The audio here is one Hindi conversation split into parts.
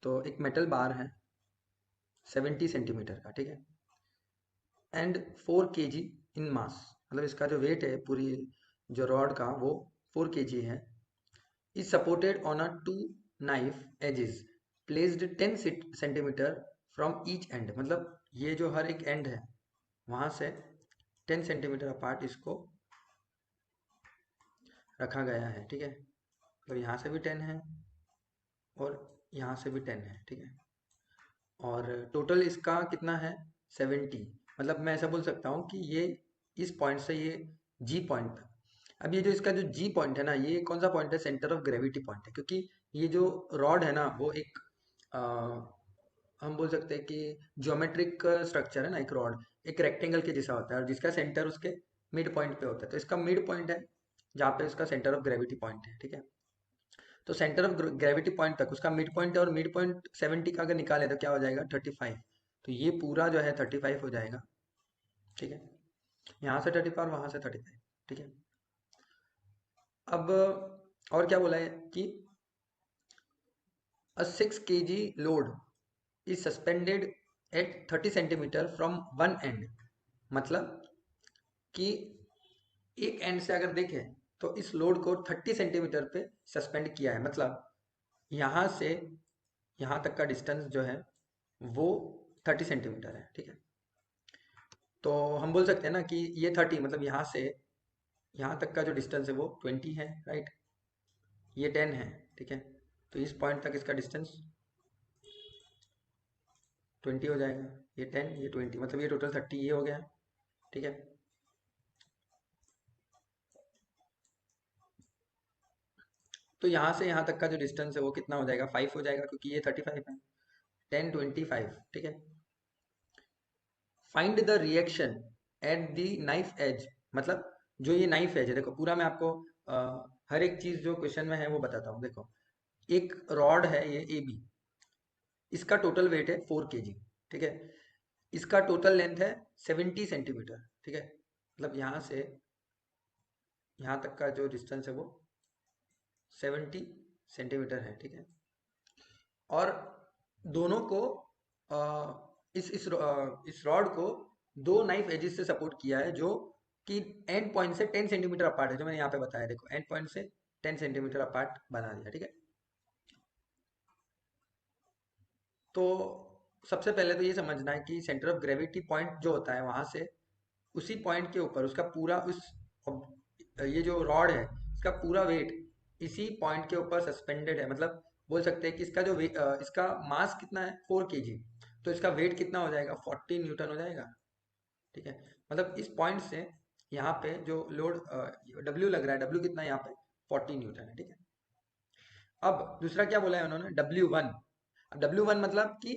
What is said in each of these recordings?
तो एक मेटल बार है 70 सेंटीमीटर का, ठीक है, एंड 4 kg इन मास, मतलब इसका जो वेट है पूरी जो रॉड का वो 4 kg है, is supported on a two knife edges placed 10 centimetre from each end, मतलब ये जो हर एक एंड है वहां से 10 सेंटीमीटर अपार्ट इसको रखा गया है, ठीक है, मतलब यहाँ से भी 10 है और यहाँ से भी 10 है, ठीक है, और टोटल इसका कितना है 70, मतलब मैं ऐसा बोल सकता हूँ कि ये इस पॉइंट से ये जी पॉइंट तक। अब ये जो इसका जो जी पॉइंट है ना, ये कौन सा पॉइंट है, सेंटर ऑफ ग्रेविटी पॉइंट है, क्योंकि ये जो रॉड है ना वो एक आ, हम बोल सकते हैं कि ज्योमेट्रिक स्ट्रक्चर है ना, एक रॉड एक रेक्टेंगल के जैसा होता है और जिसका सेंटर उसके मिड पॉइंट पे होता है, तो इसका मिड पॉइंट है जहाँ पे इसका सेंटर ऑफ ग्रेविटी पॉइंट है, ठीक है, तो सेंटर ऑफ ग्रेविटी पॉइंट तक उसका मिड पॉइंट है और मिड पॉइंट 70 का अगर निकाले तो क्या हो जाएगा 35, तो ये पूरा जो है 35 हो जाएगा, ठीक है, यहाँ से 35 और वहां से 35, ठीक है। अब और क्या बोला है कि a 6 kg load is suspended at 30 centimetre from one end, मतलब कि एक एंड से अगर देखें तो इस लोड को 30 सेंटीमीटर पे सस्पेंड किया है, मतलब यहाँ से यहाँ तक का डिस्टेंस जो है वो 30 सेंटीमीटर है, ठीक है, तो हम बोल सकते हैं ना कि ये 30 मतलब यहाँ से यहाँ तक का जो डिस्टेंस है वो 20 है, राइट, ये 10 है, ठीक है, तो इस पॉइंट तक इसका डिस्टेंस 20 हो जाएगा, ये 10 ये 20 मतलब ये टोटल 30 ये हो गया, ठीक है। तो यहाँ से यहाँ तक का जो डिस्टेंस है वो कितना हो जाएगा 5 हो जाएगा, क्योंकि ये 35 है, 10 25, ठीक है। Find the reaction at the knife edge, मतलब जो ये नाइफ एज है, देखो पूरा मैं आपको हर एक चीज जो क्वेश्चन में है वो बताता हूँ, देखो एक रॉड है ये ए बी, इसका टोटल वेट है 4 kg, ठीक है, इसका टोटल लेंथ है 70 सेंटीमीटर, ठीक है, मतलब यहाँ से यहाँ तक का जो डिस्टेंस है वो 70 सेंटीमीटर है, ठीक है, और दोनों को इस रॉड को दो नाइफ एजेस से सपोर्ट किया है जो कि एंड पॉइंट से 10 सेंटीमीटर अपार्ट है, जो मैंने यहाँ पे बताया, देखो एंड पॉइंट से 10 सेंटीमीटर अपार्ट बना दिया, ठीक है। तो सबसे पहले तो ये समझना है कि सेंटर ऑफ ग्रेविटी पॉइंट जो होता है वहां से उसी पॉइंट के ऊपर उसका पूरा ये जो रॉड है इसका पूरा वेट इसी पॉइंट के ऊपर सस्पेंडेड है, मतलब बोल सकते हैं कि इसका जो इसका मास कितना है 4 kg, तो इसका वेट कितना हो जाएगा 40 न्यूटन हो जाएगा, ठीक है, मतलब इस पॉइंट से यहाँ पे जो लोड डब्ल्यू लग रहा है, डब्ल्यू कितना है यहाँ पे 40 न्यूटन है, ठीक है। अब दूसरा क्या बोला है उन्होंने W1, अब W1 मतलब कि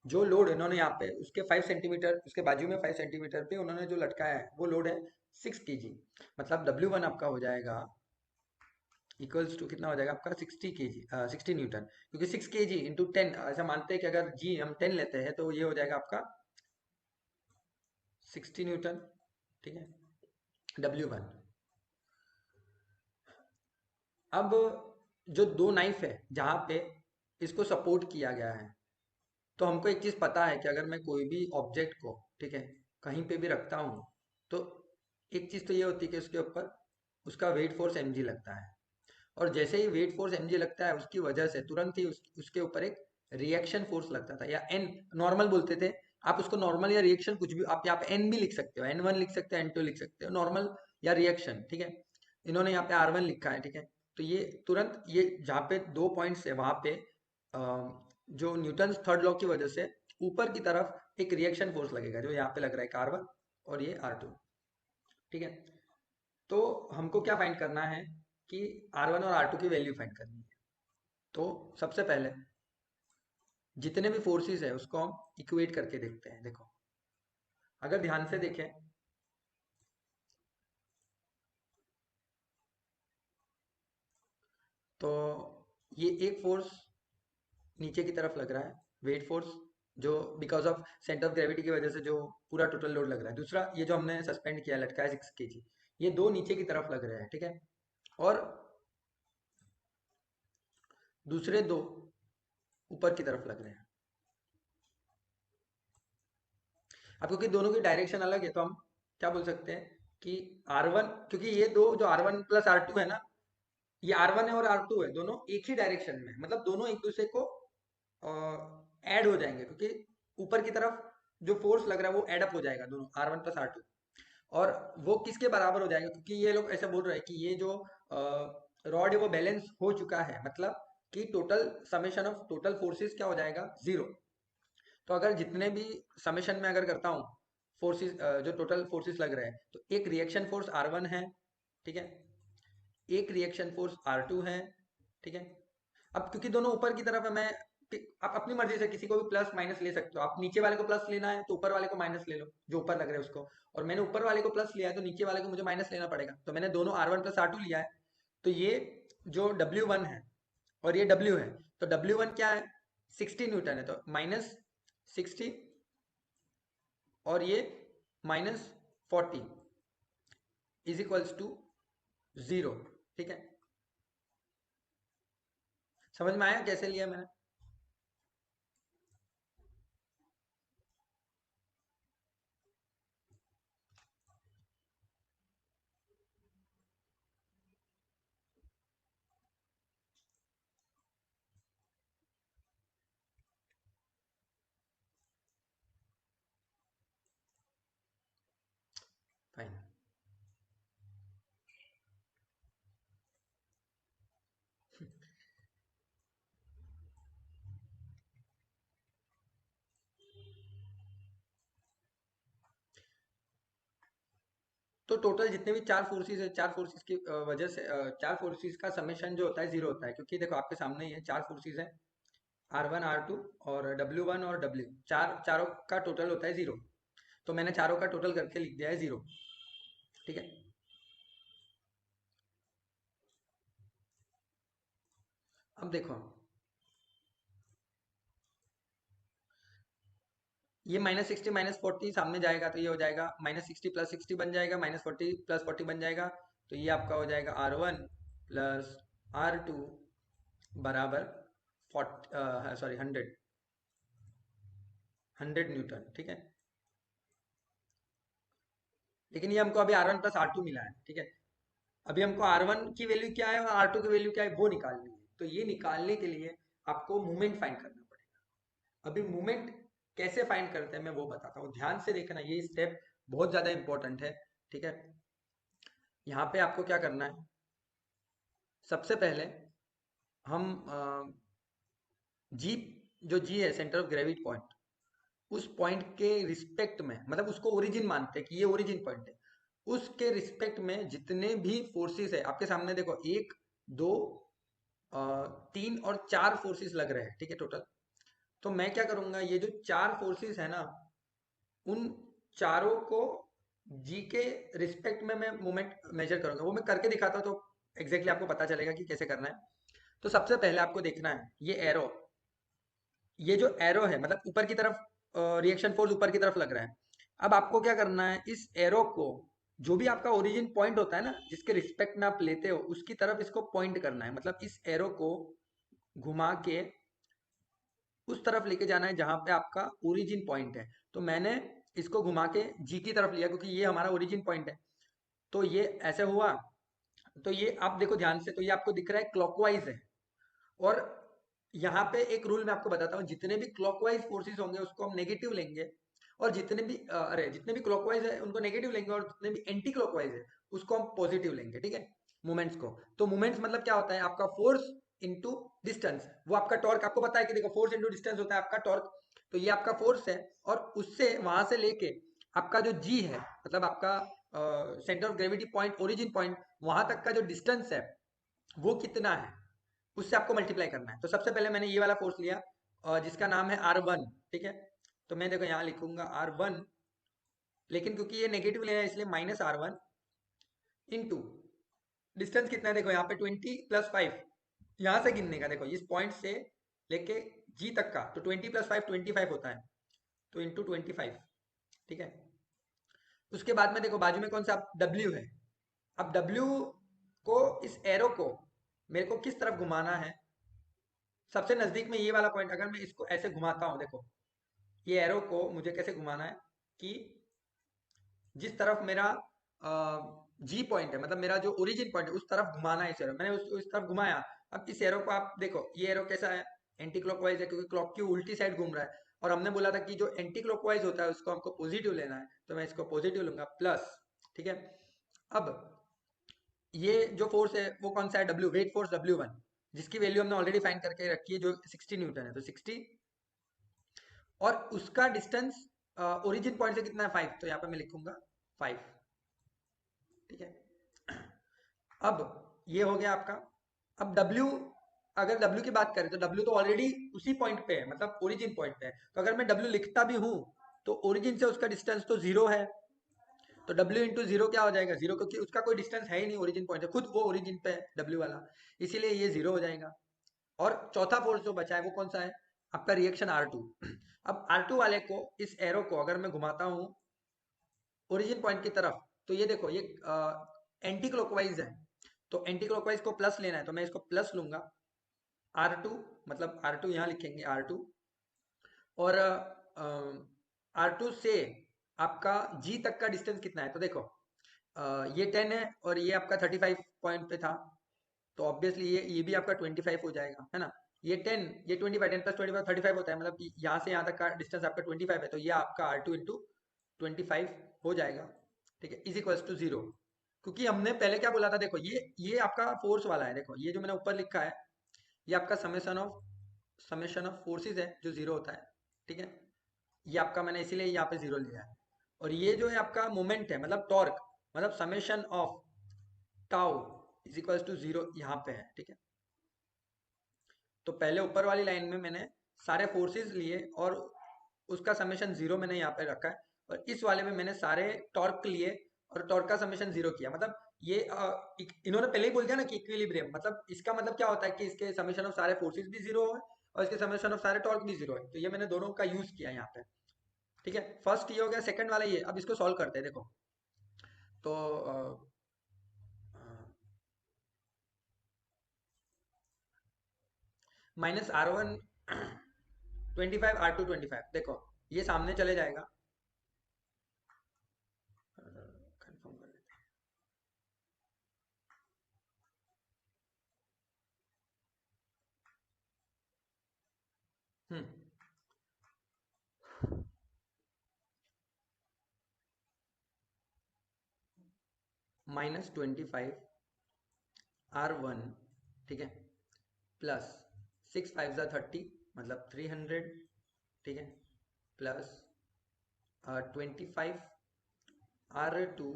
जो लोड इन्होंने यहाँ पे उसके 5 सेंटीमीटर उसके बाजू में 5 सेंटीमीटर पे उन्होंने जो लटकाया है वो लोड है 6 kg, मतलब W1 आपका हो जाएगा इक्वल्स टू कितना हो जाएगा आपका 60 kg 60 न्यूटन, क्योंकि 6 kg इंटू 10, ऐसा मानते हैं कि अगर जी हम 10 लेते हैं तो ये हो जाएगा आपका 60 न्यूटन, ठीक है, W1। अब जो दो नाइफ है जहाँ पे इसको सपोर्ट किया गया है, तो हमको एक चीज पता है कि अगर मैं कोई भी ऑब्जेक्ट को, ठीक है, कहीं पे भी रखता हूँ तो एक चीज तो ये होती है कि उसके ऊपर उसका वेट फोर्स mg लगता है, और जैसे ही वेट फोर्स mg लगता है उसकी वजह से तुरंत ही उसके ऊपर एक रिएक्शन फोर्स लगता था, या एन नॉर्मल बोलते थे, आप उसको नॉर्मल या रिएक्शन कुछ भी आप यहाँ पे एन भी लिख सकते हो, N1 लिख सकते हो N2 लिख सकते हो, नॉर्मल या रिएक्शन, ठीक है, इन्होंने यहाँ पे R1 लिखा है, ठीक है, तो ये तुरंत ये जहाँ पे दो पॉइंट्स है वहां पे जो न्यूटन थर्ड लॉ की वजह से ऊपर की तरफ एक रिएक्शन फोर्स लगेगा जो यहाँ पे लग रहा है एक R1 और ये R2, ठीक है। तो हमको क्या फाइंड करना है कि R1 और R2 की वैल्यू फाइंड करनी है, तो सबसे पहले जितने भी फोर्सेस है उसको हम इक्वेट करके देखते हैं, देखो अगर ध्यान से देखें तो ये एक फोर्स नीचे की तरफ लग रहा है, वेट फोर्स, जो because of centre of gravity की वजह से जो पूरा टोटल लोड लग रहा है, दूसरा ये जो हमने सस्पेंड किया लटकाया 6 kg, ये दो नीचे की तरफ लग रहे हैं, ठीक है, और दूसरे दो ऊपर की तरफ लग रहे हैं। अब क्योंकि दोनों की डायरेक्शन अलग है तो हम क्या बोल सकते हैं कि R1, क्योंकि ये दो जो R1 प्लस R2 है ना, ये R1 है और R2 है, दोनों एक ही डायरेक्शन में, मतलब दोनों एक दूसरे को ऐड हो जाएंगे, क्योंकि ऊपर की तरफ जो फोर्स लग रहा है वो एड अप हो जाएगा दोनों R1 प्लस R2। और वो किसके बराबर हो जाएगा, क्योंकि ये लोग ऐसा बोल रहे हैं कि ये जो रॉड है वो बैलेंस हो चुका है, मतलब कि total summation of total forces क्या हो जाएगा, जीरो। तो अगर जितने भी समेशन में अगर करता हूँ फोर्सेस, जो टोटल फोर्सेस लग रहे हैं, तो एक रिएक्शन फोर्स R1 है, ठीक है, एक रिएक्शन फोर्स R2 है, ठीक है। अब क्योंकि दोनों ऊपर की तरफ है, मैं आप अपनी मर्जी से किसी को भी प्लस माइनस ले सकते हो, आप नीचे वाले को प्लस लेना है तो ऊपर वाले को माइनस ले लो जो ऊपर लग रहे हैं उसको, और मैंने ऊपर वाले को प्लस लिया है तो नीचे वाले को मुझे माइनस लेना पड़ेगा, तो मैंने दोनों R1 प्लस R2 लिया है। तो ये जो W1 है और ये W है, तो W1 क्या है, 60 न्यूटन है, तो -60, और ये -40 इज इक्वल्स टू 0, ठीक है। समझ में आया कैसे लिया मैंने? फाइन। तो टोटल जितने भी चार फोर्सेस है, चार फोर्सेस की वजह से चार फोर्सेस का समेशन जो होता है जीरो होता है, क्योंकि देखो आपके सामने ही है चार फोर्सेस है, R1 R2 और W1 और W, चारों का टोटल होता है जीरो। तो मैंने चारों का टोटल करके लिख दिया है जीरो, ठीक है। अब देखो, ये -60 -40 सामने जाएगा तो ये हो जाएगा -60 प्लस 60 बन जाएगा, -40 प्लस 40 बन जाएगा, तो ये आपका हो जाएगा R1 प्लस R2 बराबर 40, सॉरी 100 न्यूटन, ठीक है। लेकिन ये हमको अभी R1 प्लस R2 मिला है, ठीक है। अभी हमको R1 की वैल्यू क्या है और R2 की वैल्यू क्या है वो निकालनी है, तो ये निकालने के लिए आपको मोमेंट फाइंड करना पड़ेगा। अभी मोमेंट कैसे फाइंड करते हैं मैं वो बताता हूँ, ध्यान से देखना, ये स्टेप बहुत ज्यादा इंपॉर्टेंट है, ठीक है। यहाँ पे आपको क्या करना है, सबसे पहले हम जी, जो जी है सेंटर ऑफ ग्रेविटी पॉइंट, उस पॉइंट के रिस्पेक्ट में, मतलब उसको ओरिजिन मानते हैं कि ये ओरिजिन पॉइंट है, उसके रिस्पेक्ट में जितने भी फोर्सेस है आपके सामने देखो, एक, दो, तीन और चार फोर्सेस लग रहे हैं, ठीक है, टोटल। तो मैं क्या करूंगा, ये जो चार फोर्सेस है ना, उन चारों को जी के रिस्पेक्ट में मैं मोमेंट मेजर करूंगा, वो मैं करके दिखाता हूँ तो एग्जैक्टली आपको पता चलेगा कि कैसे करना है। तो सबसे पहले आपको देखना है ये एरो, ये जो एरो है मतलब ऊपर की तरफ रिएक्शन फोर्स ऊपर की तरफ लग रहा है। अब आपको क्या करना है, इस एरो को, जो भी आपका ओरिजिन पॉइंट होता है ना जिसके रिस्पेक्ट में आप लेते हो, उसकी तरफ इसको पॉइंट करना है, मतलब इस एरो को घुमा के उस तरफ लेके जाना है जहां पे आपका ओरिजिन पॉइंट है। तो मैंने इसको घुमा के जी की तरफ लिया क्योंकि ये हमारा ओरिजिन पॉइंट है। तो ये ऐसे हुआ, तो ये आप देखो ध्यान से, तो ये आपको दिख रहा है क्लॉकवाइज है। और यहाँ पे एक रूल मैं आपको बताता हूँ, जितने भी क्लॉकवाइज फोर्सेस होंगे उसको हम नेगेटिव लेंगे, और जितने भी जितने भी क्लॉकवाइज है उनको नेगेटिव लेंगे, और जितने भी एंटी क्लॉकवाइज है उसको हम पॉजिटिव लेंगे, ठीक है, मोमेंट्स को। तो मोमेंट्स मतलब क्या होता है, आपका फोर्स इंटू डिस्टेंस, वो आपका टॉर्क, आपको पता है कि देखो फोर्स इंटू डिस्टेंस होता है आपका टॉर्क। तो ये आपका फोर्स है, और उससे वहां से लेके आपका जो जी है, मतलब आपका centre of gravity point, origin point, वहां तक का जो डिस्टेंस है वो कितना है, उससे आपको मल्टीप्लाई करना है। तो सबसे पहले मैंने ये वाला फोर्स लिया जिसका नाम है R1, ठीक है। तो मैं देखो यहाँ लिखूंगा R1, लेकिन क्योंकि ये नेगेटिव लेना है इसलिए -R1 इंटू डिस्टेंस कितना है, देखो यहाँ पे 20 + 5, यहाँ से गिनने का, देखो इस पॉइंट से लेके जी तक का, तो 20 + 5 25 होता है, तो इंटू 25, ठीक है। उसके बाद में देखो बाजू में कौन सा W है, अब W को, इस एरो को मेरे को किस तरफ घुमाना है, सबसे नजदीक में ये वाला पॉइंट, अगर मैं इसको ऐसे घुमाता हूँ, देखो ये एरो को मुझे कैसे घुमाना है कि जिस तरफ मेरा जी पॉइंट है, मतलब मेरा जो ओरिजिन पॉइंट है, उस तरफ घुमाना है इस एरो। मैंने उस तरफ घुमाया। अब इस एरो को आप देखो, ये एरो कैसा है, एंटी क्लॉकवाइज है, क्योंकि क्लॉक की उल्टी साइड घूम रहा है। और हमने बोला था कि जो एंटी क्लॉकवाइज होता है उसको हमको पॉजिटिव लेना है, तो मैं इसको पॉजिटिव लूंगा, प्लस। ठीक है। अब ये जो फोर्स है वो कौन सा है, डब्ल्यू, वेट फोर्स W1, जिसकी वैल्यू हमने ऑलरेडी फाइंड करके रखी है, जो 60 न्यूटन है, तो 60। और उसका डिस्टेंस ओरिजिन पॉइंट से कितना है, 5, तो यहाँ पे मैं लिखूंगा 5। ठीक है। अब ये हो गया आपका। अब W, अगर W की बात करें तो W तो ऑलरेडी उसी पॉइंट पे है, मतलब ओरिजिन पॉइंट पे है। तो अगर मैं W लिखता भी हूं तो ओरिजिन से उसका डिस्टेंस तो 0 है। तो W इंटू जीरो क्या हो जाएगा, 0, क्योंकि उसका कोई डिस्टेंस है ही नहीं ओरिजिन पॉइंट से, खुद वो ओरिजिन पे है W वाला, इसीलिए ये 0 हो जाएगा। और चौथा फोर्स जो बचा है वो कौन सा है, आपका रिएक्शन R2। अब R2 वाले को, इस एरो को अगर मैं घुमाता हूं ओरिजिन पॉइंट की तरफ, तो ये देखो ये एंटी क्लॉकवाइज है। तो एंटी क्लॉकवाइज को प्लस लेना है, तो मैं इसको प्लस लूंगा, R2, मतलब R2 यहाँ लिखेंगे R2। और R2 से आपका G तक का डिस्टेंस कितना है, तो देखो ये 10 है और ये आपका 35 पॉइंट पे था, तो ऑब्वियसली ये भी आपका 25 हो जाएगा, है ना। ये 10, ये 25, 10 प्लस 25 35 होता है, मतलब कि यहाँ से यहाँ तक का डिस्टेंस आपका 25 है, तो ये आपका R2 इंटू 25 हो जाएगा। ठीक है, इज इक्वल्स टू 0। क्योंकि हमने पहले क्या बोला था, देखो ये आपका फोर्स वाला है, देखो ये जो मैंने ऊपर लिखा है, ये आपका समेशन ऑफ फोर्सेस है जो 0 होता है। ठीक है, ये आपका मैंने इसीलिए यहाँ पे 0 लिया है। और ये जो है आपका मोमेंट है, मतलब टॉर्क, मतलब summation of tau is equals to 0 यहाँ पे है। ठीक है, तो पहले ऊपर वाली लाइन में मैंने सारे फोर्सेस लिए और उसका समेशन 0 मैंने यहाँ पे रखा है, और इस वाले में मैंने सारे टॉर्क लिए और टॉर्क का समेशन 0 किया। मतलब ये इन्होंने पहले ही बोल दिया ना कि इक्विलिब्रियम, मतलब इसका मतलब क्या होता है कि इसके समेशन ऑफ सारे फोर्सेस भी 0 है और इसके समेशन ऑफ सारे टॉर्क भी 0 है, तो ये मैंने दोनों का यूज किया यहाँ पे। ठीक है, फर्स्ट ये हो गया, सेकंड वाला ये। अब इसको सॉल्व करते हैं, देखो। तो -R1 25, R2 25, देखो ये सामने चले जाएगा। कंफर्म कर लेते हैं। -25 R1, ठीक है, प्लस 6 5 ज़ा 30, मतलब 300। ठीक है, plus 25 R2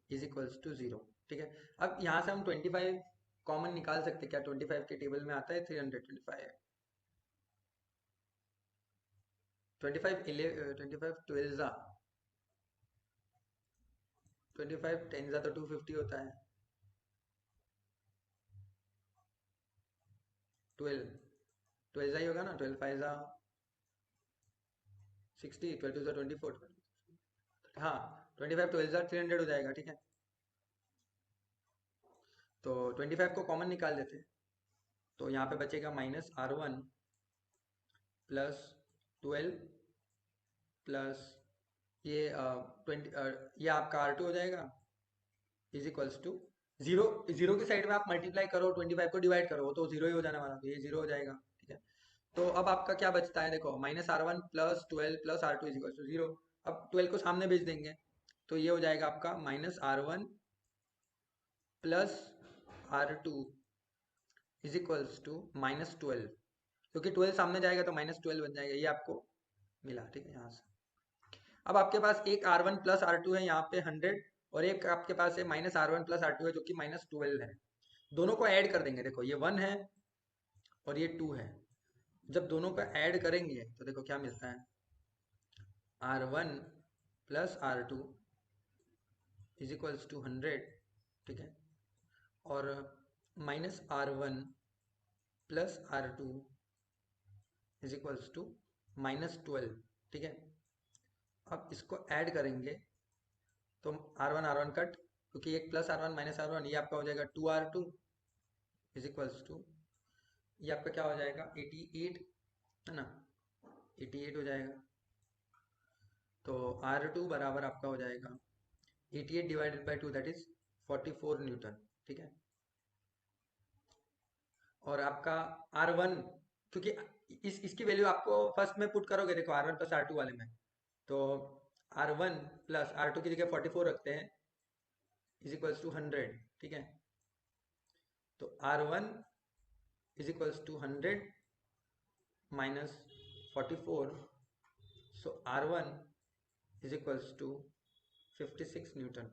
is equals to 0। ठीक है, अब यहाँ से हम 25 कॉमन निकाल सकते हैं क्या, 25 के टेबल में आता है 325। 25 12 ज़ा 25 10 ज़ा तो 250 होता है। 12 12 ज़ा ही होगा ना, 12 5 ज़ा 60, 12 2 ज़ा 24। हाँ, 25 12 ज़ा 300 हो जाएगा। ठीक है, तो 25 को कॉमन निकाल देते हैं, तो यहाँ पे बचेगा -R1 प्लस 12 प्लस ये 20, ये आपका R2 हो जाएगा, इज इक्वल्स टू 0। 0 की साइड में आप मल्टीप्लाई करो, 25 को डिवाइड करो, वो तो 0 ही हो जाने वाला, तो ये 0 हो जाएगा। ठीक है, तो अब आपका क्या बचता है, देखो -R1 plus 12 plus R2 is equals to 0। अब 12 को सामने भेज देंगे, तो ये हो जाएगा आपका -R1 plus R2 is equals to -12, क्योंकि 12 सामने जाएगा तो -12 बन जाएगा, ये आपको मिला। ठीक है, यहाँ से अब आपके पास एक R1 प्लस R2 है यहाँ पे 100, और एक आपके पास है -R1 प्लस R2 है जो कि -12 है। दोनों को ऐड कर देंगे, देखो ये 1 है और ये 2 है। जब दोनों को ऐड करेंगे तो देखो क्या मिलता है, R1 plus R2 is equals to 100। ठीक है, और -R1 plus R2 is equals to -12। ठीक है, अब इसको ऐड करेंगे तो R1 कट, क्योंकि एक प्लस R1 -R1, ये आपका हो जाएगा 2R2 इज इक्वल्स टू ये आपका क्या हो जाएगा 88, है ना, 88 हो जाएगा। तो R2 बराबर आपका हो जाएगा 88 divided by 2, that is 44 Newton. ठीक है। और आपका R1, क्योंकि इसकी वैल्यू आपको फर्स्ट में पुट करोगे, देखो R1 प्लस R2 वाले में, तो R1 प्लस R2 की जगह 44 रखते हैं, इज इक्वल्स टू 100। ठीक है। तो R1 is equals to 100 minus 44, so R1 is equals to 56 Newton.